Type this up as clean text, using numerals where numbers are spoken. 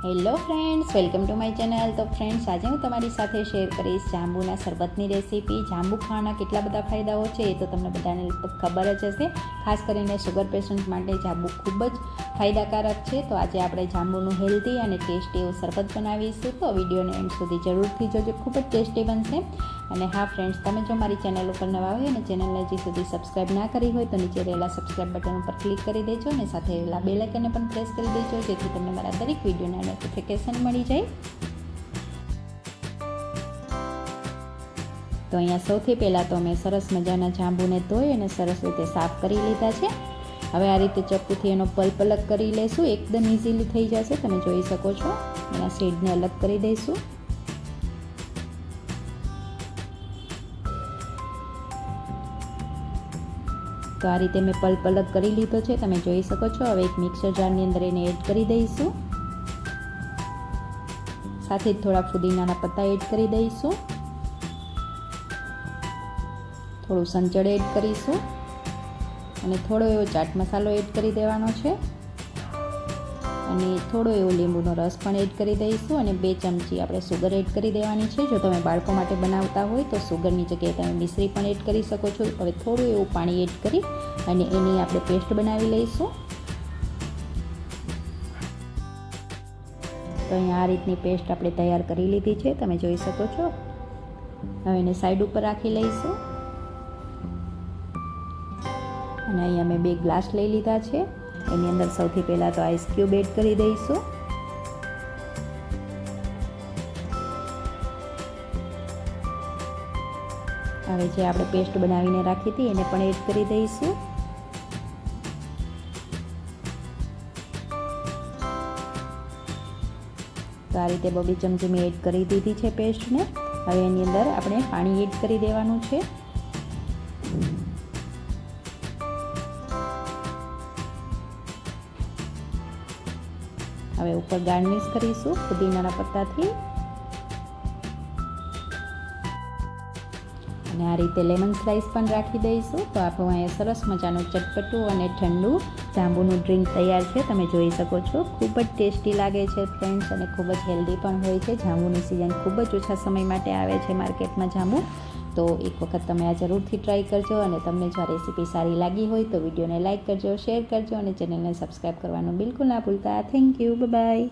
Hello friends, welcome to my channel. તો friends, આજે હું તમારી સાથે શેર કરીશ જાંબુના શરબતની રેસીપી. જાંબુ ખાવાના કેટલા બધા ફાયદાઓ છે એ તો તમને બધાને લગભગ ખબર જ હશે. ખાસ કરીને શુગર પેશન્ટ માટે જાંબુ ખૂબ જ ફાયદાકારક છે. તો આજે આપણે જાંબુનું હેલ્ધી અને ટેસ્ટી એવું શરબત બનાવીશું. તો વિડીયોને એન્ડ સુધી જરૂરથી જોજો, ખૂબ જ ટેસ્ટી બનશે. અને હા ફ્રેન્ડ્સ, તમે જો મારી ચેનલ ઉપર નવા હોય અને ચેનલને હજી સુધી સબસ્ક્રાઈબ ના કરી હોય તો નીચે રહેલા સબસ્ક્રાઈબ બટન ઉપર ક્લિક કરી દેજો અને સાથે રહેલા બેલ આઇકનને પણ પ્રેસ કરી દેજો, જેથી તમને મારા દરેક વિડીયોના નોટિફિકેશન મળી જાય. તો અહીંયા સૌથી પહેલાં તો અમે સરસ મજાના જાંબુને ધોઈ અને સરસ રીતે સાફ કરી લીધા છે. હવે આ રીતે ચપ્પુથી એનો પલ્પ અલગ કરી લઈશું. એકદમ ઇઝીલી થઈ જશે, તમે જોઈ શકો છો. એના સીડને અલગ કરી દઈશું. તો આ રીતે મેં પલ્પ અલગ કરી લીધો છે, તમે જોઈ શકો છો. હવે એક મિક્સર જારની અંદર એને એડ કરી દઈશું. સાથે જ થોડા ફુદીનાના પત્તા એડ કરી દઈશું. થોડું સંચળ એડ કરીશું અને થોડો એવો ચાટ મસાલો એડ કરી દેવાનો છે અને થોડો એવો લીંબુનો રસ પણ એડ કરી દઈશું અને 2 ચમચી આપણે સુગર એડ કરી દેવાની છે. જો તમે બાળકો માટે બનાવતા હોય તો સુગરની જગ્યાએ તમે મિશ્રી પણ એડ કરી શકો છો. હવે થોડું એવું પાણી એડ કરી અને એની આપણે પેસ્ટ બનાવી લઈશું. તો અહીંયા આ રીતની પેસ્ટ આપણે તૈયાર કરી લીધી છે, તમે જોઈ શકો છો. હવે એને સાઈડ ઉપર રાખી લઈશું અને અહીંયા મેં 2 ગ્લાસ લઈ લીધા છે. એની અંદર સૌથી પહેલાં તો આઈસ ક્યુબ એડ કરી દઈશું. હવે જે આપણે પેસ્ટ બનાવીને રાખી હતી એને પણ એડ કરી દઈશું. તો આ રીતે 2 ચમચી મેં એડ કરી દીધી છે પેસ્ટને. હવે એની અંદર આપણે પાણી એડ કરી દેવાનું છે. હવે ઉપર ગાર્નિશ કરીશું ફુદીનાના પત્તાથી અને આ રીતે લેમન સ્લાઈસ પણ રાખી દઈશું. તો આપણું અહીંયા સરસ મજાનું ચટપટું અને ઠંડુ જાંબુનું ડ્રિંક તૈયાર છે, તમે જોઈ શકો છો. ખૂબ જ ટેસ્ટી લાગે છે ફ્રેન્ડ્સ અને ખૂબ જ હેલ્ધી પણ હોય છે. જાંબુની સિઝન ખૂબ જ ઓછા સમય માટે આવે છે માર્કેટમાં જાંબુ. તો એક વખત તમે આ જરૂરથી ટ્રાય કરજો અને તમને જો આ રેસીપી સારી લાગી હોય તો વિડીયોને લાઇક કરજો, શેર કરજો અને ચેનલને સબસ્ક્રાઈબ કરવાનું બિલકુલ ના ભૂલતા. Thank you, bye bye.